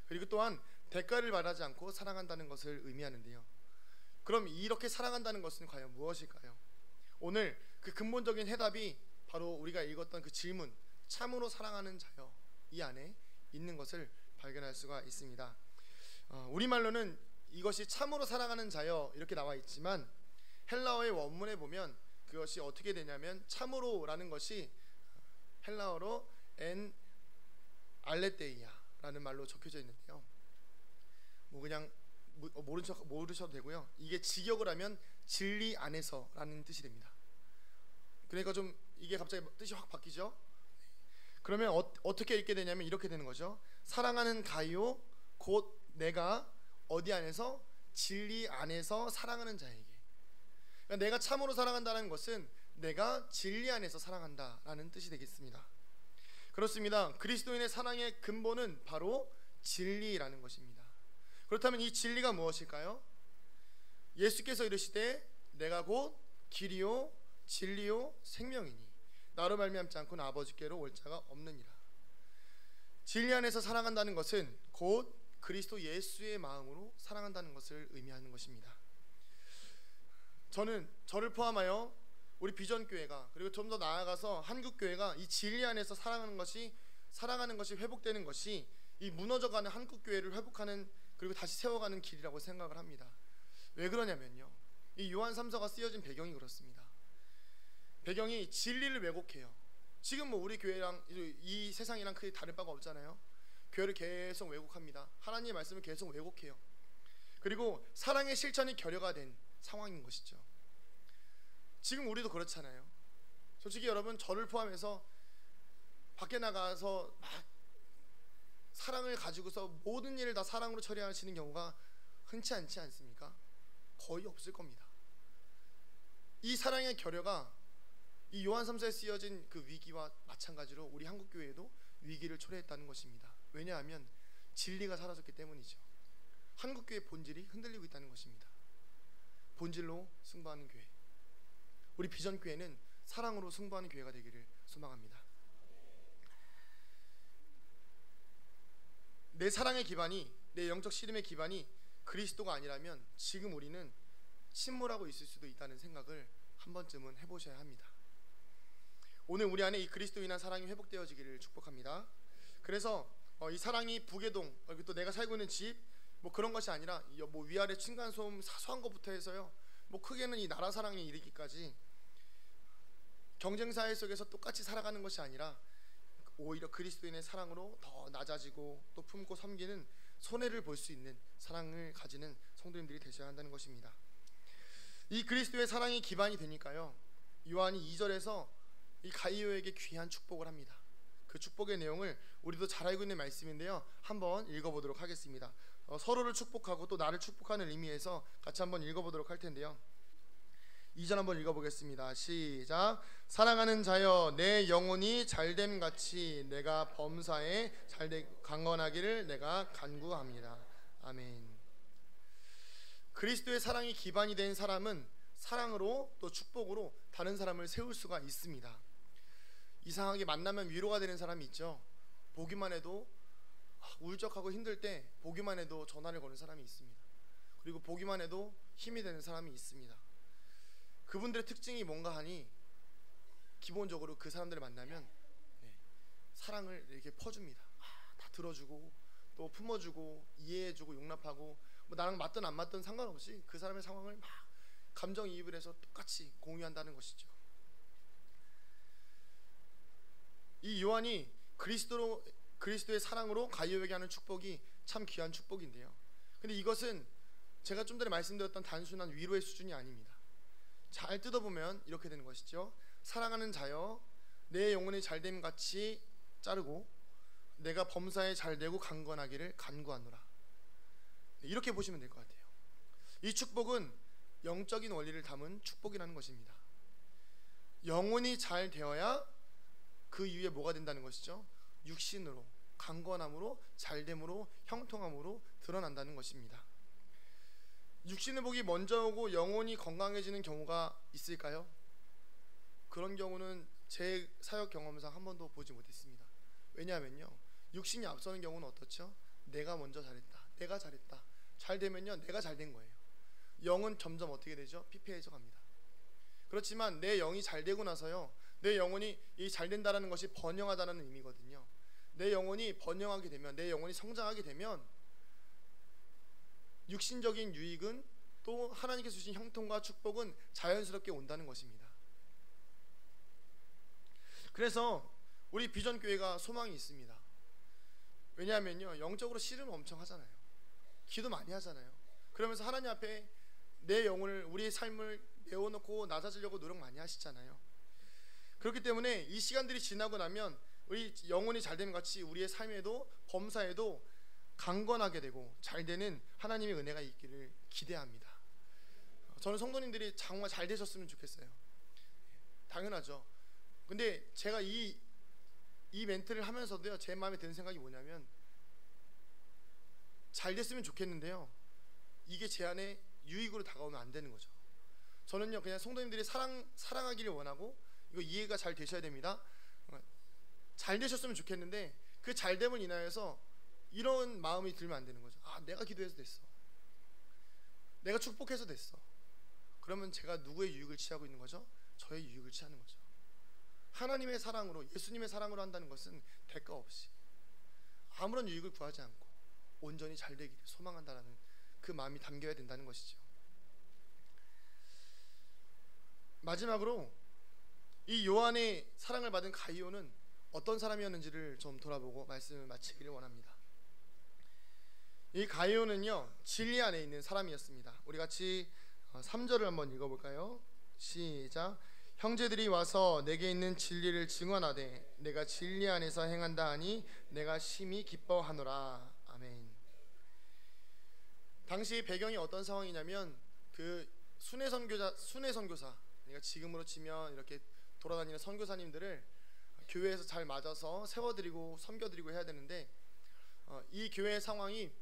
그리고 또한 대가를 바라지 않고 사랑한다는 것을 의미하는데요. 그럼 이렇게 사랑한다는 것은 과연 무엇일까요? 오늘 그 근본적인 해답이 바로 우리가 읽었던 그 질문, 참으로 사랑하는 자여, 이 안에 있는 것을 발견할 수가 있습니다. 우리말로는 이것이 참으로 사랑하는 자여 이렇게 나와 있지만 헬라어의 원문에 보면 그것이 어떻게 되냐면 참으로라는 것이 헬라어로 엔 알레테이아라는 말로 적혀져 있는데요. 뭐 그냥 모르셔도 되고요. 이게 직역을 하면 진리 안에서라는 뜻이 됩니다. 그러니까 좀 이게 갑자기 뜻이 확 바뀌죠. 그러면 어떻게 읽게 되냐면 이렇게 되는 거죠. 사랑하는 가요 곧 내가 어디 안에서? 진리 안에서 사랑하는 자에게. 그러니까 내가 참으로 사랑한다는 것은 내가 진리 안에서 사랑한다라는 뜻이 되겠습니다. 그렇습니다. 그리스도인의 사랑의 근본은 바로 진리라는 것입니다. 그렇다면 이 진리가 무엇일까요? 예수께서 이르시되 내가 곧 길이요 진리요 생명이니 나로 말미암지 않고는 아버지께로 올 자가 없느니라. 진리 안에서 사랑한다는 것은 곧 그리스도 예수의 마음으로 사랑한다는 것을 의미하는 것입니다. 저를 포함하여 우리 비전교회가, 그리고 좀 더 나아가서 한국교회가 이 진리 안에서 사랑하는 것이 회복되는 것이 이 무너져가는 한국교회를 회복하는, 그리고 다시 세워가는 길이라고 생각을 합니다. 왜 그러냐면요, 이 요한 3서가 쓰여진 배경이 그렇습니다. 배경이 진리를 왜곡해요. 지금 뭐 우리 교회랑 이 세상이랑 크게 다를 바가 없잖아요. 교회를 계속 왜곡합니다. 하나님의 말씀을 계속 왜곡해요. 그리고 사랑의 실천이 결여가 된 상황인 것이죠. 지금 우리도 그렇잖아요. 솔직히 여러분, 저를 포함해서 밖에 나가서 막 사랑을 가지고서 모든 일을 다 사랑으로 처리하시는 경우가 흔치 않지 않습니까? 거의 없을 겁니다. 이 사랑의 결여가 이 요한 3서에 쓰여진 그 위기와 마찬가지로 우리 한국교회에도 위기를 초래했다는 것입니다. 왜냐하면 진리가 사라졌기 때문이죠. 한국교회의 본질이 흔들리고 있다는 것입니다. 본질로 승부하는 교회, 우리 비전교회는 사랑으로 승부하는 교회가 되기를 소망합니다. 내 사랑의 기반이, 내 영적 씨름의 기반이 그리스도가 아니라면 지금 우리는 침몰하고 있을 수도 있다는 생각을 한 번쯤은 해보셔야 합니다. 오늘 우리 안에 이 그리스도 인한 사랑이 회복되어지기를 축복합니다. 그래서 이 사랑이 부계동, 또 내가 살고 있는 집, 뭐 그런 것이 아니라 뭐 위아래 층간소음 사소한 것부터 해서요, 뭐 크게는 이 나라 사랑에 이르기까지 경쟁사회 속에서 똑같이 살아가는 것이 아니라 오히려 그리스도인의 사랑으로 더 낮아지고 또 품고 섬기는, 손해를 볼 수 있는 사랑을 가지는 성도님들이 되셔야 한다는 것입니다. 이 그리스도의 사랑이 기반이 되니까요, 요한이 2절에서 이 가이오에게 귀한 축복을 합니다. 그 축복의 내용을 우리도 잘 알고 있는 말씀인데요, 한번 읽어보도록 하겠습니다. 서로를 축복하고 또 나를 축복하는 의미에서 같이 한번 읽어보도록 할 텐데요, 2절 한번 읽어보겠습니다. 시작. 사랑하는 자여, 내 영혼이 잘됨 같이 내가 범사에 잘되 강건하기를 내가 간구합니다. 아멘. 그리스도의 사랑이 기반이 된 사람은 사랑으로 또 축복으로 다른 사람을 세울 수가 있습니다. 이상하게 만나면 위로가 되는 사람이 있죠. 보기만 해도 울적하고 힘들 때 보기만 해도 전화를 거는 사람이 있습니다. 그리고 보기만 해도 힘이 되는 사람이 있습니다. 그분들의 특징이 뭔가 하니 기본적으로 그 사람들을 만나면 사랑을 이렇게 퍼줍니다. 다 들어주고 또 품어주고 이해해주고 용납하고, 뭐 나랑 맞든 안 맞든 상관없이 그 사람의 상황을 막 감정이입을 해서 똑같이 공유한다는 것이죠. 이 요한이 그리스도의 사랑으로 가이오에게 하는 축복이 참 귀한 축복인데요, 근데 이것은 제가 좀 전에 말씀드렸던 단순한 위로의 수준이 아닙니다. 잘 뜯어보면 이렇게 되는 것이죠. 사랑하는 자여, 내 영혼이 잘됨 같이 자르고 내가 범사에 잘되고 강건하기를 간구하노라. 이렇게 보시면 될 것 같아요. 이 축복은 영적인 원리를 담은 축복이라는 것입니다. 영혼이 잘 되어야 그 이후에 뭐가 된다는 것이죠? 육신으로, 강건함으로, 잘됨으로, 형통함으로 드러난다는 것입니다. 육신의 복이 먼저 오고 영혼이 건강해지는 경우가 있을까요? 그런 경우는 제 사역 경험상 한 번도 보지 못했습니다. 왜냐하면요, 육신이 앞서는 경우는 어떻죠? 내가 먼저 잘했다, 내가 잘했다, 잘 되면요 내가 잘 된 거예요. 영은 점점 어떻게 되죠? 피폐해져 갑니다. 그렇지만 내 영이 잘 되고 나서요, 내 영혼이 이 잘 된다라는 것이 번영하다는 의미거든요. 내 영혼이 번영하게 되면, 내 영혼이 성장하게 되면 육신적인 유익은, 또 하나님께서 주신 형통과 축복은 자연스럽게 온다는 것입니다. 그래서 우리 비전교회가 소망이 있습니다. 왜냐하면요, 영적으로 씨름을 엄청 하잖아요. 기도 많이 하잖아요. 그러면서 하나님 앞에 내 영혼을, 우리의 삶을 내어놓고 낮아지려고 노력 많이 하시잖아요. 그렇기 때문에 이 시간들이 지나고 나면 우리 영혼이 잘 되는 것 같이 우리의 삶에도, 범사에도 강건하게 되고 잘 되는 하나님의 은혜가 있기를 기대합니다. 저는 성도님들이 정말 잘 되셨으면 좋겠어요. 당연하죠. 근데 제가 이 멘트를 하면서도요, 제 마음에 드는 생각이 뭐냐면, 잘 됐으면 좋겠는데요, 이게 제 안에 유익으로 다가오면 안 되는 거죠. 저는요, 그냥 성도님들이 사랑하기를 원하고, 이거 이해가 잘 되셔야 됩니다. 잘 되셨으면 좋겠는데 그 잘됨을 인하여서 이런 마음이 들면 안 되는 거죠. 아, 내가 기도해서 됐어, 내가 축복해서 됐어. 그러면 제가 누구의 유익을 취하고 있는 거죠? 저의 유익을 취하는 거죠. 하나님의 사랑으로, 예수님의 사랑으로 한다는 것은 대가 없이 아무런 유익을 구하지 않고 온전히 잘 되기를 소망한다는 그 마음이 담겨야 된다는 것이죠. 마지막으로 이 요한의 사랑을 받은 가이오는 어떤 사람이었는지를 좀 돌아보고 말씀을 마치기를 원합니다. 이 가이오는요, 진리 안에 있는 사람이었습니다. 우리 같이 3절을 한번 읽어볼까요? 시작. 형제들이 와서 내게 있는 진리를 증언하되 내가 진리 안에서 행한다 하니 내가 심히 기뻐하노라. 아멘. 당시 배경이 어떤 상황이냐면, 그 순회 선교사, 그러니까 지금으로 치면 이렇게 돌아다니는 선교사님들을 교회에서 잘 맞아서 세워드리고 섬겨드리고 해야 되는데, 이 교회의 상황이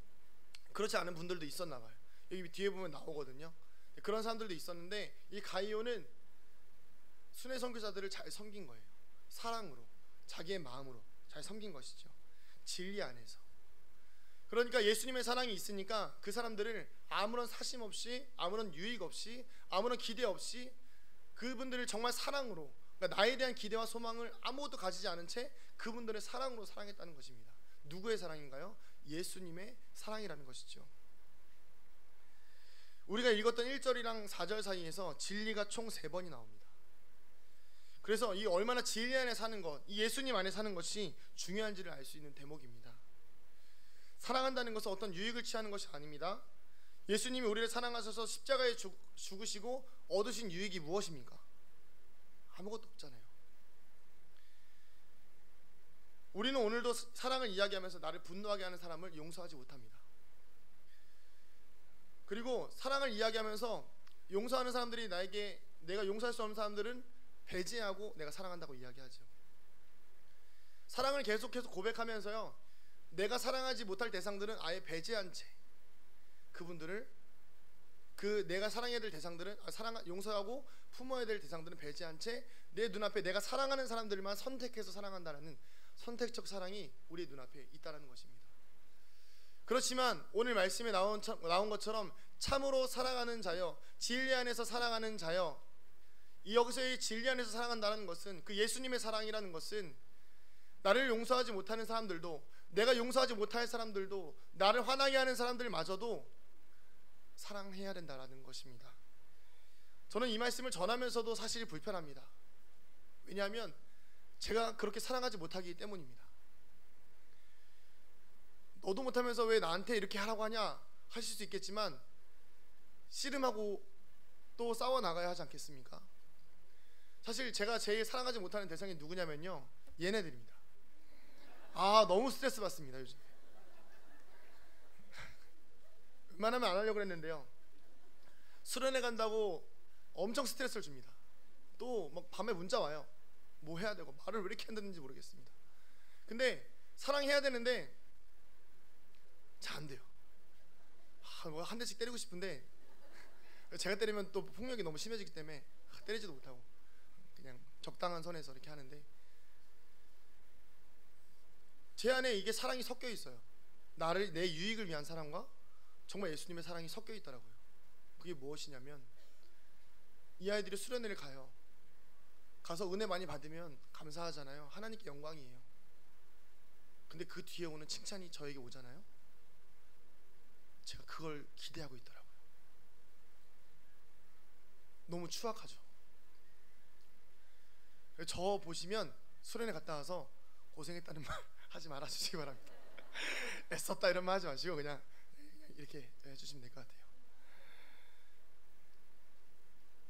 그렇지 않은 분들도 있었나 봐요. 여기 뒤에 보면 나오거든요. 그런 사람들도 있었는데, 이 가이오는 순회 선교사들을 잘 섬긴 거예요. 사랑으로, 자기의 마음으로 잘 섬긴 것이죠. 진리 안에서. 그러니까 예수님의 사랑이 있으니까 그 사람들을 아무런 사심 없이, 아무런 유익 없이, 아무런 기대 없이 그분들을 정말 사랑으로, 그러니까 나에 대한 기대와 소망을 아무것도 가지지 않은 채 그분들의 사랑으로 사랑했다는 것입니다. 누구의 사랑인가요? 예수님의 사랑이라는 것이죠. 우리가 읽었던 1절이랑 4절 사이에서 진리가 총 3번이 나옵니다. 그래서 이 얼마나 진리 안에 사는 것, 이 예수님 안에 사는 것이 중요한지를 알 수 있는 대목입니다. 사랑한다는 것은 어떤 유익을 취하는 것이 아닙니다. 예수님이 우리를 사랑하셔서 십자가에 죽으시고 얻으신 유익이 무엇입니까? 아무것도 없잖아요. 우리는 오늘도 사랑을 이야기하면서 나를 분노하게 하는 사람을 용서하지 못합니다. 그리고 사랑을 이야기하면서 용서하는 사람들이 나에게, 내가 용서할 수 없는 사람들은 배제하고 내가 사랑한다고 이야기하죠. 사랑을 계속해서 고백하면서요, 내가 사랑하지 못할 대상들은 아예 배제한 채, 그분들을, 내가 사랑해야 될 대상들은, 용서하고 품어야 될 대상들은 배제한 채 내 눈앞에 내가 사랑하는 사람들만 선택해서 사랑한다는 선택적 사랑이 우리 눈앞에 있다는 것입니다. 그렇지만 오늘 말씀에 나온 것처럼 참으로 사랑하는 자여, 진리 안에서 사랑하는 자여, 이 여기서의 진리 안에서 사랑한다는 것은, 그 예수님의 사랑이라는 것은 나를 용서하지 못하는 사람들도, 내가 용서하지 못할 사람들도, 나를 화나게 하는 사람들마저도 사랑해야 된다는 것입니다. 저는 이 말씀을 전하면서도 사실 불편합니다. 왜냐하면 제가 그렇게 사랑하지 못하기 때문입니다. 너도 못하면서 왜 나한테 이렇게 하라고 하냐 하실 수 있겠지만, 씨름하고 또 싸워 나가야 하지 않겠습니까? 사실 제가 제일 사랑하지 못하는 대상이 누구냐면요, 얘네들입니다. 너무 스트레스 받습니다, 요즘. 웬만하면 안 하려고 했는데요, 수련회 간다고 엄청 스트레스를 줍니다. 또 막 밤에 문자 와요. 뭐 해야 되고, 말을 왜 이렇게 한다는지 모르겠습니다. 근데 사랑해야 되는데 잘 안 돼요. 한 대씩 때리고 싶은데 제가 때리면 또 폭력이 너무 심해지기 때문에 때리지도 못하고 그냥 적당한 선에서 이렇게 하는데, 제 안에 이게 사랑이 섞여 있어요. 내 유익을 위한 사랑과 정말 예수님의 사랑이 섞여 있더라고요. 그게 무엇이냐면, 이 아이들이 수련회를 가서 은혜 많이 받으면 감사하잖아요. 하나님께 영광이에요. 근데 그 뒤에 오는 칭찬이 저에게 오잖아요. 제가 그걸 기대하고 있더라고요. 너무 추악하죠. 저 보시면 수련회 갔다 와서 고생했다는 말 하지 말아주시기 바랍니다. 애썼다 이런 말 하지 마시고 그냥 이렇게 해주시면 될 것 같아요.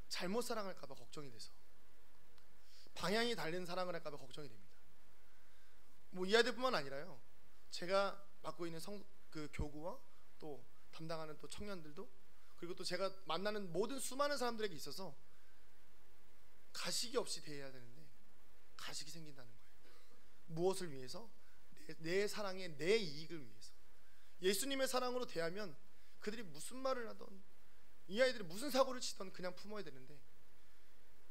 잘못 사랑할까봐 걱정이 돼서, 방향이 다른 사랑을 할까봐 걱정이 됩니다. 뭐 이 아이들뿐만 아니라요, 제가 맡고 있는 그 교구와 또 담당하는 또 청년들도, 그리고 또 제가 만나는 모든 수많은 사람들에게 있어서 가식이 없이 대해야 되는데 가식이 생긴다는 거예요. 무엇을 위해서? 내 사랑에 내 이익을 위해서. 예수님의 사랑으로 대하면 그들이 무슨 말을 하던, 이 아이들이 무슨 사고를 치던 그냥 품어야 되는데,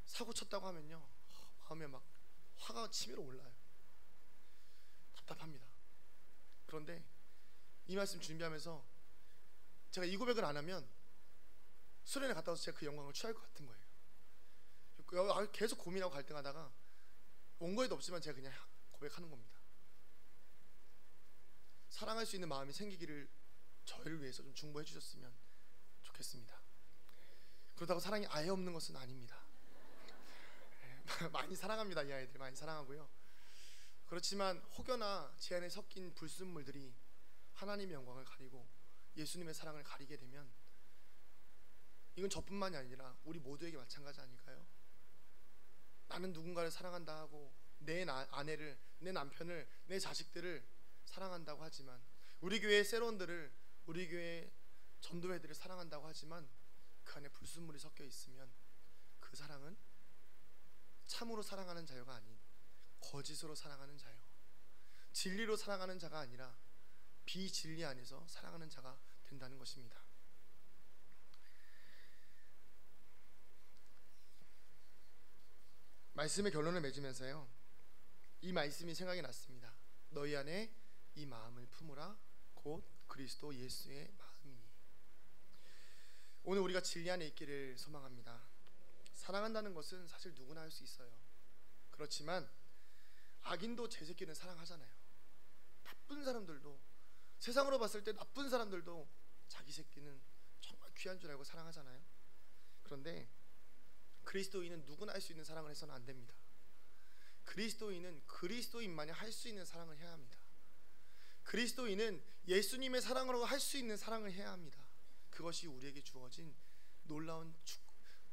사고 쳤다고 하면요, 마음에 막 화가 치밀어 올라요. 답답합니다. 그런데 이 말씀 준비하면서 제가 이 고백을 안 하면 수련회 갔다 와서 제가 그 영광을 취할 것 같은 거예요. 계속 고민하고 갈등하다가 원고에도 없지만 제가 그냥 고백하는 겁니다. 사랑할 수 있는 마음이 생기기를 저희를 위해서 좀 중보해 주셨으면 좋겠습니다. 그렇다고 사랑이 아예 없는 것은 아닙니다. 많이 사랑합니다. 이 아이들 많이 사랑하고요. 그렇지만 혹여나 제 안에 섞인 불순물들이 하나님의 영광을 가리고 예수님의 사랑을 가리게 되면 이건 저뿐만이 아니라 우리 모두에게 마찬가지 아닐까요? 나는 누군가를 사랑한다 하고 내 아내를, 내 남편을, 내 자식들을 사랑한다고 하지만, 우리 교회의 세론들을, 우리 교회의 전도회들을 사랑한다고 하지만 그 안에 불순물이 섞여 있으면 그 사랑은 참으로 사랑하는 자유가 아닌 거짓으로 사랑하는 자유, 진리로 사랑하는 자가 아니라 비진리 안에서 사랑하는 자가 된다는 것입니다. 말씀의 결론을 맺으면서요, 이 말씀이 생각이 났습니다. 너희 안에 이 마음을 품으라, 곧 그리스도 예수의 마음이니. 오늘 우리가 진리 안에 있기를 소망합니다. 사랑한다는 것은 사실 누구나 할 수 있어요. 그렇지만 악인도 제 새끼는 사랑하잖아요. 나쁜 사람들도, 세상으로 봤을 때 나쁜 사람들도 자기 새끼는 정말 귀한 줄 알고 사랑하잖아요. 그런데 그리스도인은 누구나 할 수 있는 사랑을 해서는 안 됩니다. 그리스도인은 그리스도인만이 할 수 있는 사랑을 해야 합니다. 그리스도인은 예수님의 사랑으로 할 수 있는 사랑을 해야 합니다. 그것이 우리에게 주어진 놀라운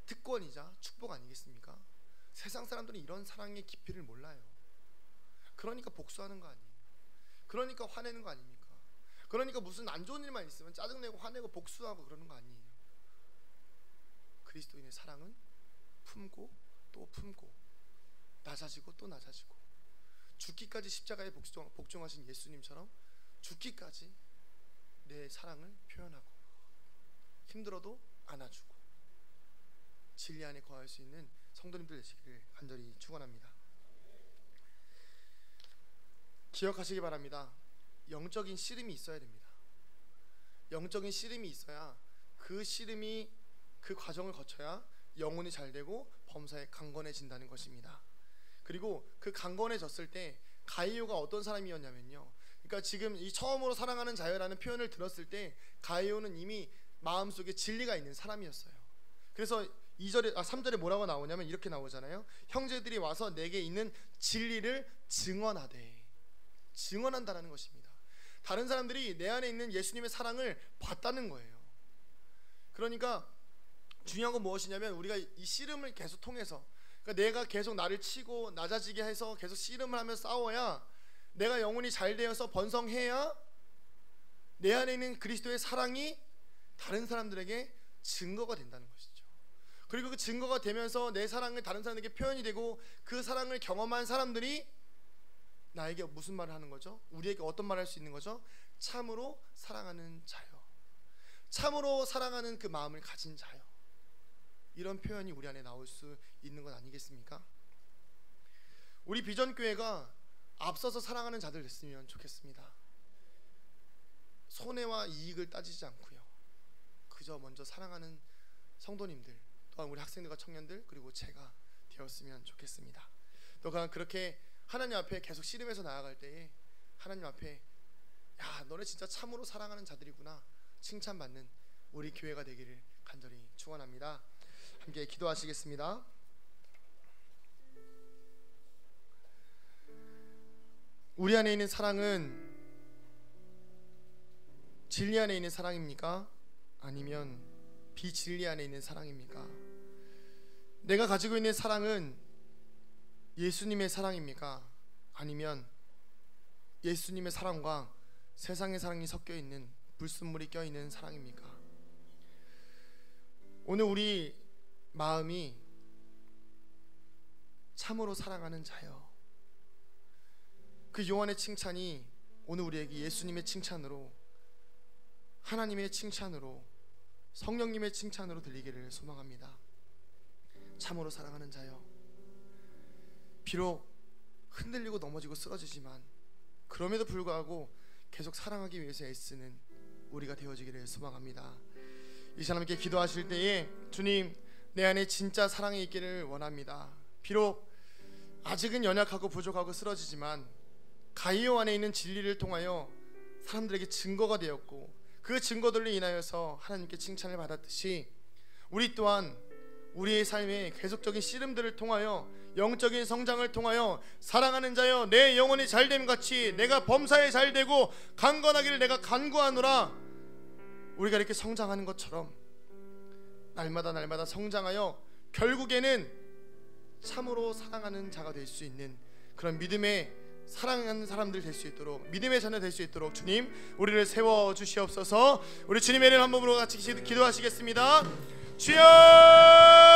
특권이자 축복 아니겠습니까? 세상 사람들은 이런 사랑의 깊이를 몰라요. 그러니까 복수하는 거 아니에요. 그러니까 화내는 거 아닙니까? 그러니까 무슨 안 좋은 일만 있으면 짜증내고 화내고 복수하고 그러는 거 아니에요. 그리스도인의 사랑은 품고 또 품고, 낮아지고 또 낮아지고, 죽기까지 십자가에 복종하신 예수님처럼 죽기까지 내 사랑을 표현하고, 힘들어도 안아주고, 진리 안에 거할 수 있는 성도님들 되시기를 간절히 축원합니다. 기억하시기 바랍니다. 영적인 씨름이 있어야 됩니다. 영적인 씨름이 있어야, 그 씨름이, 그 과정을 거쳐야 영혼이 잘되고 범사에 강건해진다는 것입니다. 그리고 그 강건해졌을 때 가이오가 어떤 사람이었냐면요, 그러니까 지금 이 처음으로 사랑하는 자유라는 표현을 들었을 때 가이오는 이미 마음속에 진리가 있는 사람이었어요. 그래서 3절에 뭐라고 나오냐면 이렇게 나오잖아요. 형제들이 와서 내게 있는 진리를 증언하되, 증언한다라는 것입니다. 다른 사람들이 내 안에 있는 예수님의 사랑을 봤다는 거예요. 그러니까 중요한 건 무엇이냐면, 우리가 이 씨름을 계속 통해서, 그러니까 내가 계속 나를 치고 낮아지게 해서 계속 씨름을 하며 싸워야, 내가 영혼이 잘 되어서 번성해야 내 안에 있는 그리스도의 사랑이 다른 사람들에게 증거가 된다는 것이죠. 그리고 그 증거가 되면서 내 사랑을 다른 사람에게 표현이 되고, 그 사랑을 경험한 사람들이 나에게 무슨 말을 하는 거죠? 우리에게 어떤 말을 할 수 있는 거죠? 참으로 사랑하는 자요, 참으로 사랑하는 그 마음을 가진 자요, 이런 표현이 우리 안에 나올 수 있는 것 아니겠습니까? 우리 비전교회가 앞서서 사랑하는 자들 됐으면 좋겠습니다. 손해와 이익을 따지지 않고요, 그저 먼저 사랑하는 성도님들, 또한 우리 학생들과 청년들, 그리고 제가 되었으면 좋겠습니다. 또한 그렇게 하나님 앞에 계속 씨름해서 나아갈 때에 하나님 앞에, 야, 너네 진짜 참으로 사랑하는 자들이구나 칭찬받는 우리 교회가 되기를 간절히 축원합니다. 함께 기도하시겠습니다. 우리 안에 있는 사랑은 진리 안에 있는 사랑입니까? 아니면 비진리 안에 있는 사랑입니까? 내가 가지고 있는 사랑은 예수님의 사랑입니까? 아니면 예수님의 사랑과 세상의 사랑이 섞여 있는 불순물이 껴 있는 사랑입니까? 오늘 우리 마음이 참으로 사랑하는 자여, 그 요한의 칭찬이 오늘 우리에게 예수님의 칭찬으로, 하나님의 칭찬으로, 성령님의 칭찬으로 들리기를 소망합니다. 참으로 사랑하는 자여, 비록 흔들리고 넘어지고 쓰러지지만 그럼에도 불구하고 계속 사랑하기 위해서 애쓰는 우리가 되어지기를 소망합니다. 이 사람께 기도하실 때에 주님, 내 안에 진짜 사랑이 있기를 원합니다. 비록 아직은 연약하고 부족하고 쓰러지지만 가이오 안에 있는 진리를 통하여 사람들에게 증거가 되었고, 그 증거들로 인하여서 하나님께 칭찬을 받았듯이 우리 또한 우리의 삶의 계속적인 씨름들을 통하여, 영적인 성장을 통하여 사랑하는 자여, 내 영혼이 잘됨 같이 내가 범사에 잘되고 강건하기를 내가 간구하노라, 우리가 이렇게 성장하는 것처럼 날마다 성장하여 결국에는 참으로 사랑하는 자가 될 수 있는 그런 믿음의 사랑하는 사람들 될 수 있도록, 믿음의 자녀 될 수 있도록 주님 우리를 세워 주시옵소서. 우리 주님의 이름 한 몸으로 같이 기도하시겠습니다. 주여